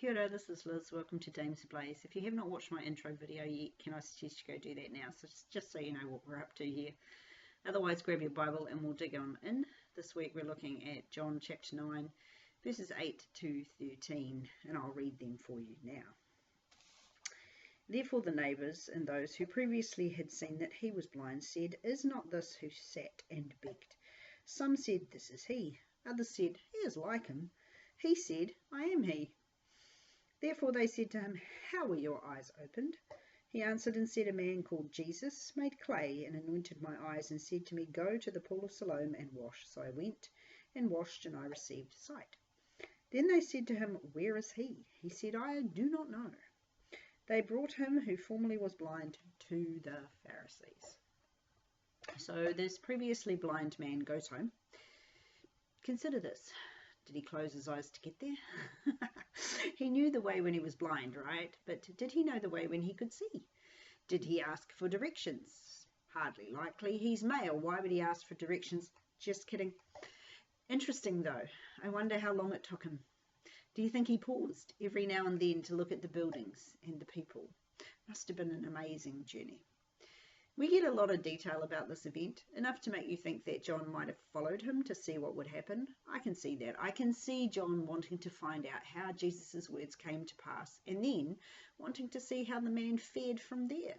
Kia ora, this is Liz. Welcome to Dames Ablaze. If you have not watched my intro video yet, can I suggest you go do that now, so just so you know what we're up to here. Otherwise, grab your Bible and we'll dig on in. This week we're looking at John chapter 9, verses 8 to 13, and I'll read them for you now. Therefore the neighbours and those who previously had seen that he was blind said, "Is not this who sat and begged?" Some said, "This is he." Others said, "He is like him." He said, "I am he." Therefore they said to him, "How were your eyes opened?" He answered and said, "A man called Jesus made clay and anointed my eyes and said to me, 'Go to the pool of Siloam and wash.' So I went and washed, and I received sight." Then they said to him, "Where is he?" He said, "I do not know." They brought him who formerly was blind to the Pharisees. So this previously blind man goes home. Consider this. Did he close his eyes to get there? He knew the way when he was blind, right? But did he know the way when he could see? Did he ask for directions? Hardly likely. He's male. Why would he ask for directions? Just kidding. Interesting though. I wonder how long it took him. Do you think he paused every now and then to look at the buildings and the people? Must have been an amazing journey. We get a lot of detail about this event, enough to make you think that John might have followed him to see what would happen. I can see that. I can see John wanting to find out how Jesus' words came to pass, and then wanting to see how the man fared from there.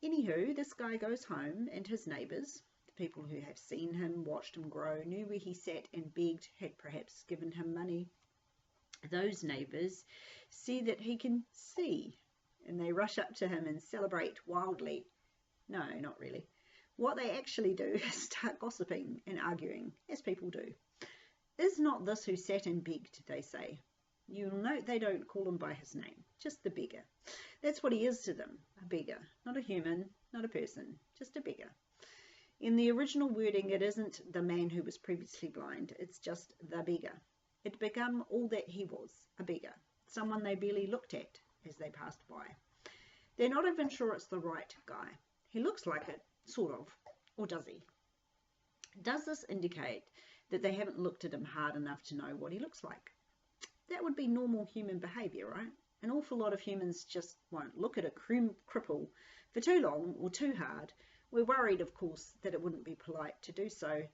Anywho, this guy goes home, and his neighbours, the people who have seen him, watched him grow, knew where he sat and begged, had perhaps given him money. Those neighbours see that he can see, and they rush up to him and celebrate wildly. No, not really. What they actually do is start gossiping and arguing, as people do. "Is not this who sat and begged?" they say. You'll note they don't call him by his name, just the beggar. That's what he is to them, a beggar. Not a human, not a person, just a beggar. In the original wording, it isn't the man who was previously blind, it's just the beggar. It became all that he was, a beggar, someone they barely looked at as they passed by. They're not even sure it's the right guy. He looks like it, sort of, or does he? Does this indicate that they haven't looked at him hard enough to know what he looks like? That would be normal human behaviour, right? An awful lot of humans just won't look at a cripple for too long or too hard. We're worried, of course, that it wouldn't be polite to do so.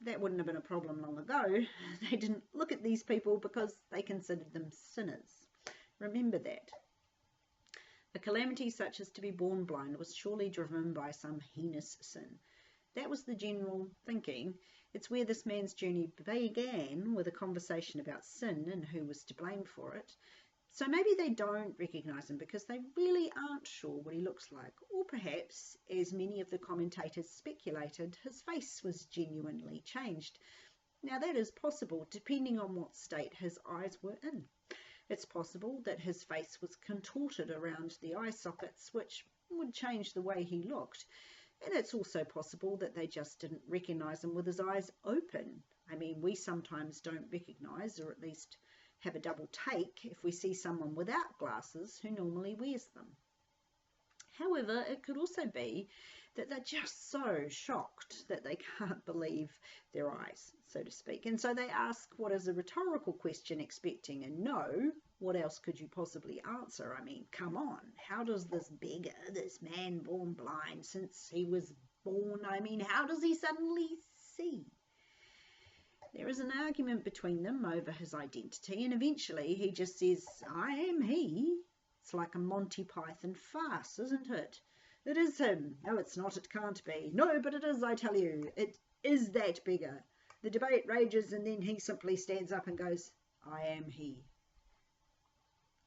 That wouldn't have been a problem long ago. They didn't look at these people because they considered them sinners. Remember that. A calamity such as to be born blind was surely driven by some heinous sin. That was the general thinking. It's where this man's journey began, with a conversation about sin and who was to blame for it. So maybe they don't recognise him because they really aren't sure what he looks like. Or perhaps, as many of the commentators speculated, his face was genuinely changed. Now that is possible, depending on what state his eyes were in. It's possible that his face was contorted around the eye sockets, which would change the way he looked. And it's also possible that they just didn't recognise him with his eyes open. I mean, we sometimes don't recognise, or at least have a double take, if we see someone without glasses who normally wears them. However, it could also be that they're just so shocked that they can't believe their eyes, so to speak. And so they ask what is a rhetorical question, expecting a no. What else could you possibly answer? I mean, come on. How does this beggar, this man born blind since he was born, I mean, how does he suddenly see? There is an argument between them over his identity, and eventually he just says, "I am he." It's like a Monty Python farce, isn't it? "It is him." "No, it's not. It can't be." "No, but it is, I tell you. It is that beggar." The debate rages, and then he simply stands up and goes, "I am he."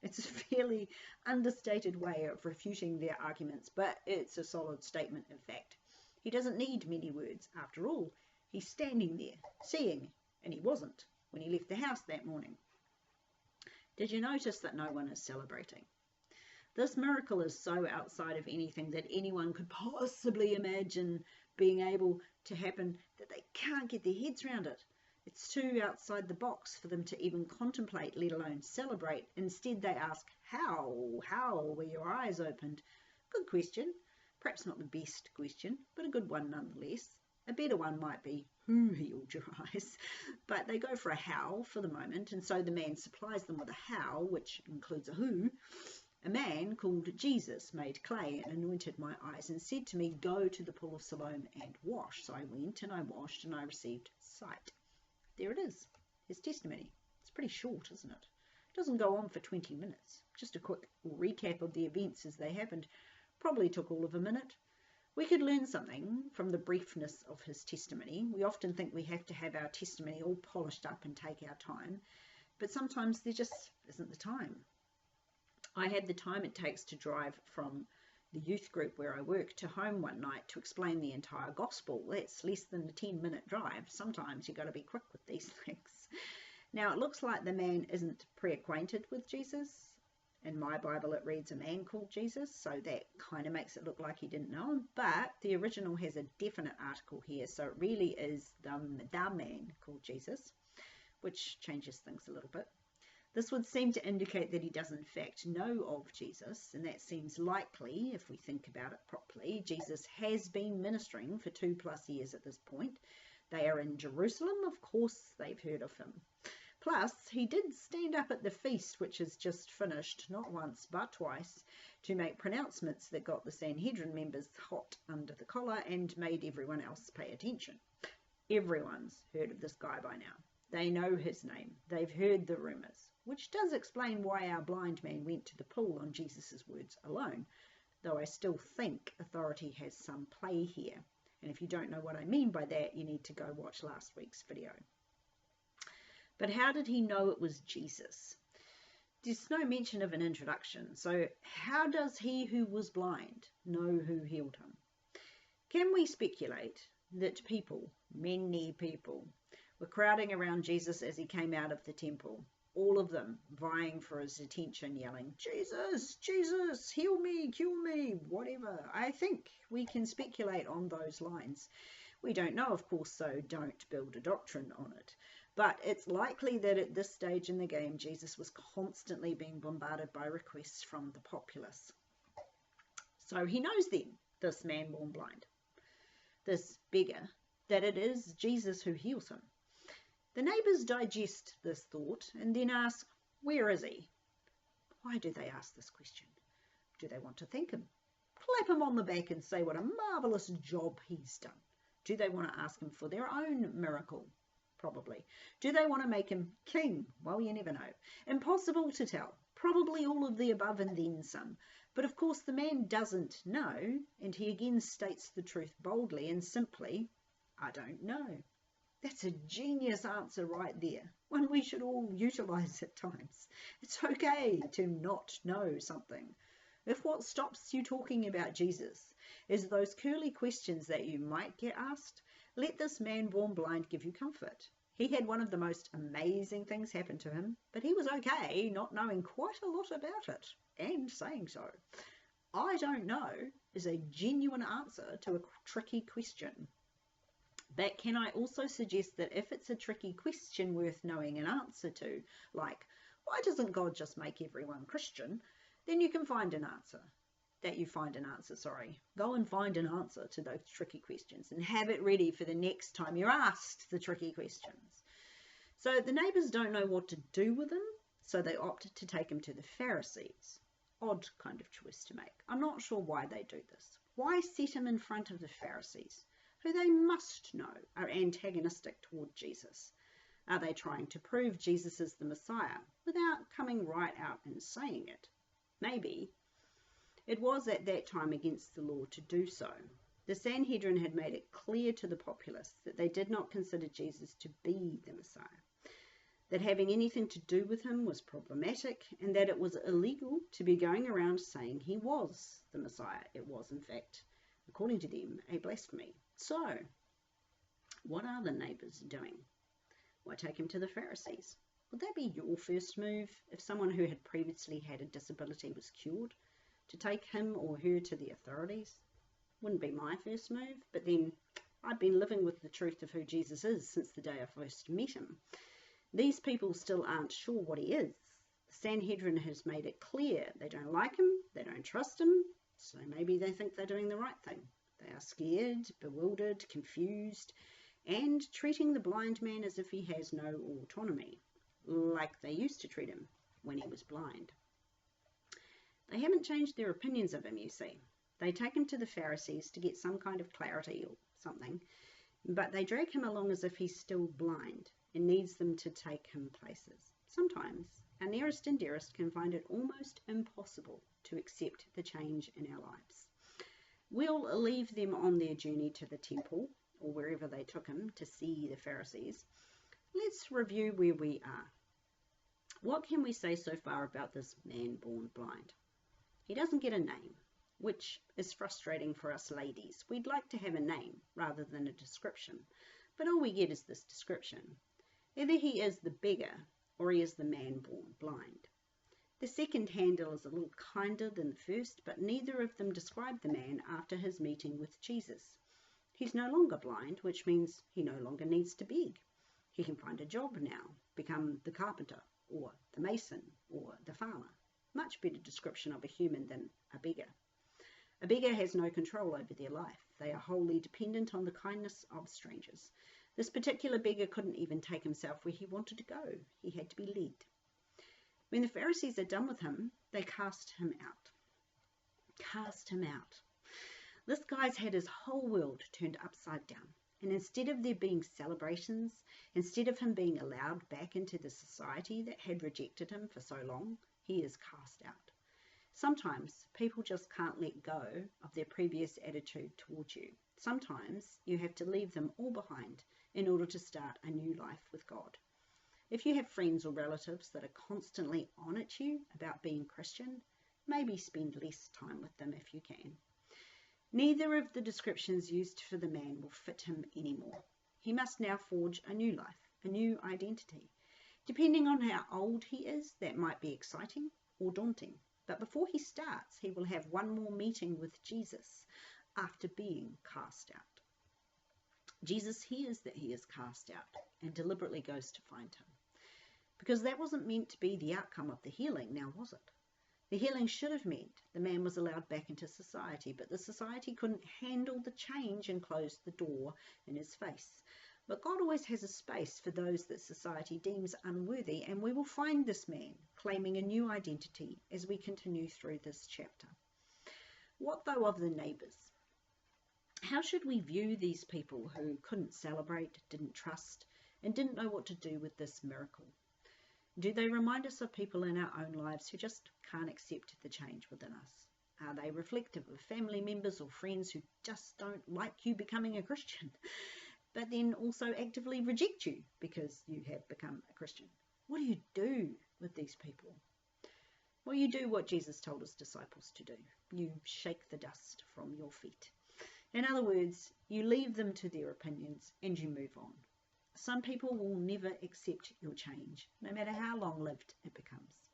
It's a fairly understated way of refuting their arguments, but it's a solid statement of fact. He doesn't need many words. After all, he's standing there, seeing, and he wasn't when he left the house that morning. Did you notice that no one is celebrating? This miracle is so outside of anything that anyone could possibly imagine being able to happen that they can't get their heads around it. It's too outside the box for them to even contemplate, let alone celebrate. Instead, they ask, how were your eyes opened? Good question. Perhaps not the best question, but a good one nonetheless. A better one might be, who healed your eyes? But they go for a how for the moment, and so the man supplies them with a how, which includes a who. A man called Jesus made clay and anointed my eyes and said to me, go to the pool of Siloam and wash. So I went and I washed and I received sight. There it is, his testimony. It's pretty short, isn't it? It doesn't go on for 20 minutes. Just a quick recap of the events as they happened. Probably took all of a minute. We could learn something from the briefness of his testimony. We often think we have to have our testimony all polished up and take our time, but sometimes there just isn't the time. I had the time it takes to drive from the youth group where I work to home one night to explain the entire gospel. That's less than a 10-minute drive. Sometimes you've got to be quick with these things. Now, it looks like the man isn't pre-acquainted with Jesus. In my Bible, it reads a man called Jesus, so that kind of makes it look like he didn't know him. But the original has a definite article here, so it really is the man called Jesus, which changes things a little bit. This would seem to indicate that he does in fact know of Jesus, and that seems likely if we think about it properly. Jesus has been ministering for 2+ years at this point. They are in Jerusalem, of course they've heard of him. Plus, he did stand up at the feast, which is just finished, not once but twice, to make pronouncements that got the Sanhedrin members hot under the collar and made everyone else pay attention. Everyone's heard of this guy by now. They know his name. They've heard the rumours, which does explain why our blind man went to the pool on Jesus' words alone, though I still think authority has some play here. And if you don't know what I mean by that, you need to go watch last week's video. But how did he know it was Jesus? There's no mention of an introduction, so how does he who was blind know who healed him? Can we speculate that people, many people, were crowding around Jesus as he came out of the temple, all of them vying for his attention, yelling, Jesus, Jesus, heal me, cure me, whatever? I think we can speculate on those lines. We don't know, of course, so don't build a doctrine on it. But it's likely that at this stage in the game, Jesus was constantly being bombarded by requests from the populace. So he knows then, this man born blind, this beggar, that it is Jesus who heals him. The neighbours digest this thought and then ask, where is he? Why do they ask this question? Do they want to thank him? Clap him on the back and say what a marvellous job he's done. Do they want to ask him for their own miracle? Probably. Do they want to make him king? Well, you never know. Impossible to tell. Probably all of the above and then some. But of course the man doesn't know, and he again states the truth boldly and simply, I don't know. That's a genius answer right there. One we should all utilise at times. It's okay to not know something. If what stops you talking about Jesus is those curly questions that you might get asked, let this man born blind give you comfort. He had one of the most amazing things happen to him, but he was okay not knowing quite a lot about it, and saying so. I don't know is a genuine answer to a tricky question. But can I also suggest that if it's a tricky question worth knowing an answer to, like, why doesn't God just make everyone Christian, then you can find an answer. Go and find an answer to those tricky questions and have it ready for the next time you're asked the tricky questions. So the neighbours don't know what to do with him, so they opt to take him to the Pharisees. Odd kind of choice to make. I'm not sure why they do this. Why set him in front of the Pharisees, who they must know are antagonistic toward Jesus? Are they trying to prove Jesus is the Messiah without coming right out and saying it? Maybe. It was at that time against the law to do so. The Sanhedrin had made it clear to the populace that they did not consider Jesus to be the Messiah, that having anything to do with him was problematic, and that it was illegal to be going around saying he was the Messiah. It was, in fact, according to them, a blasphemy. So, what are the neighbours doing? Why take him to the Pharisees? Would that be your first move if someone who had previously had a disability was cured? To take him or her to the authorities? Wouldn't be my first move, but then I've been living with the truth of who Jesus is since the day I first met him. These people still aren't sure what he is. The Sanhedrin has made it clear they don't like him, they don't trust him, so maybe they think they're doing the right thing. They are scared, bewildered, confused, and treating the blind man as if he has no autonomy, like they used to treat him when he was blind. They haven't changed their opinions of him, you see. They take him to the Pharisees to get some kind of clarity or something, but they drag him along as if he's still blind and needs them to take him places. Sometimes our nearest and dearest can find it almost impossible to accept the change in our lives. We'll leave them on their journey to the temple or wherever they took him to see the Pharisees. Let's review where we are. What can we say so far about this man born blind? He doesn't get a name, which is frustrating for us ladies. We'd like to have a name rather than a description, but all we get is this description. Either he is the beggar or he is the man born blind. The second handle is a little kinder than the first, but neither of them describe the man after his meeting with Jesus. He's no longer blind, which means he no longer needs to beg. He can find a job now, become the carpenter or the mason or the farmer. Much better description of a human than a beggar. A beggar has no control over their life. They are wholly dependent on the kindness of strangers. This particular beggar couldn't even take himself where he wanted to go. He had to be led. When the Pharisees are done with him, they cast him out. Cast him out. This guy's had his whole world turned upside down. And instead of there being celebrations, instead of him being allowed back into the society that had rejected him for so long, he is cast out. Sometimes people just can't let go of their previous attitude towards you. Sometimes you have to leave them all behind in order to start a new life with God. If you have friends or relatives that are constantly on at you about being Christian, maybe spend less time with them if you can. Neither of the descriptions used for the man will fit him anymore. He must now forge a new life, a new identity. Depending on how old he is, that might be exciting or daunting. But before he starts, he will have one more meeting with Jesus after being cast out. Jesus hears that he is cast out and deliberately goes to find him. Because that wasn't meant to be the outcome of the healing, now was it? The healing should have meant the man was allowed back into society, but the society couldn't handle the change and closed the door in his face. But God always has a space for those that society deems unworthy, and we will find this man claiming a new identity as we continue through this chapter. What though of the neighbours? How should we view these people who couldn't celebrate, didn't trust, and didn't know what to do with this miracle? Do they remind us of people in our own lives who just can't accept the change within us? Are they reflective of family members or friends who just don't like you becoming a Christian, but then also actively reject you because you have become a Christian? What do you do with these people? Well, you do what Jesus told his disciples to do. You shake the dust from your feet. In other words, you leave them to their opinions and you move on. Some people will never accept your change, no matter how long-lived it becomes.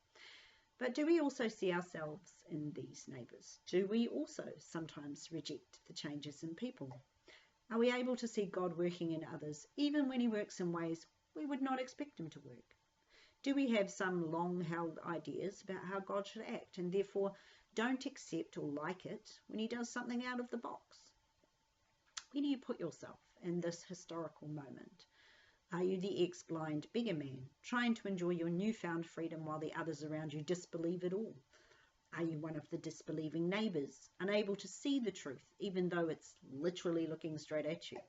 But do we also see ourselves in these neighbours? Do we also sometimes reject the changes in people? Are we able to see God working in others, even when he works in ways we would not expect him to work? Do we have some long-held ideas about how God should act and therefore don't accept or like it when he does something out of the box? Where do you put yourself in this historical moment? Are you the ex-blind beggar man, trying to enjoy your newfound freedom while the others around you disbelieve it all? Are you one of the disbelieving neighbours, unable to see the truth, even though it's literally looking straight at you?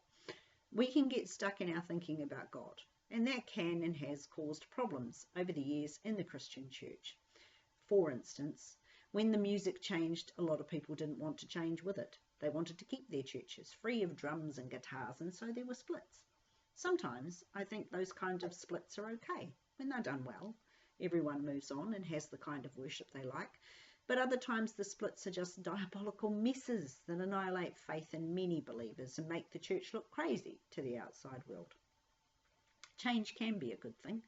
We can get stuck in our thinking about God, and that can and has caused problems over the years in the Christian church. For instance, when the music changed, a lot of people didn't want to change with it. They wanted to keep their churches free of drums and guitars, and so there were splits. Sometimes I think those kinds of splits are okay. When they're done well, everyone moves on and has the kind of worship they like. But other times the splits are just diabolical messes that annihilate faith in many believers and make the church look crazy to the outside world. Change can be a good thing.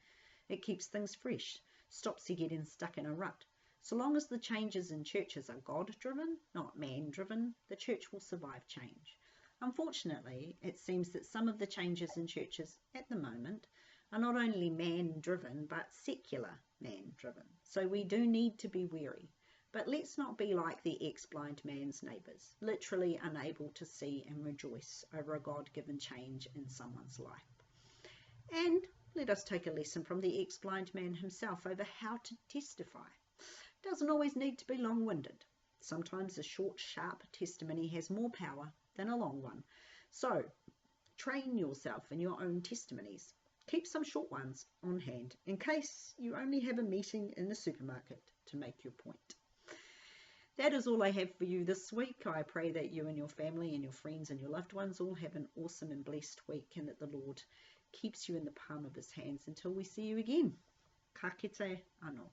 It keeps things fresh, stops you getting stuck in a rut. So long as the changes in churches are God-driven, not man-driven, the church will survive change. Unfortunately, it seems that some of the changes in churches at the moment are not only man-driven, but secular man-driven. So we do need to be wary. But let's not be like the ex-blind man's neighbours, literally unable to see and rejoice over a God-given change in someone's life. And let us take a lesson from the ex-blind man himself over how to testify. It doesn't always need to be long-winded. Sometimes a short, sharp testimony has more power than a long one. So, train yourself in your own testimonies. Keep some short ones on hand in case you only have a meeting in the supermarket to make your point. That is all I have for you this week. I pray that you and your family and your friends and your loved ones all have an awesome and blessed week, and that the Lord keeps you in the palm of his hands until we see you again. Ka kite anō.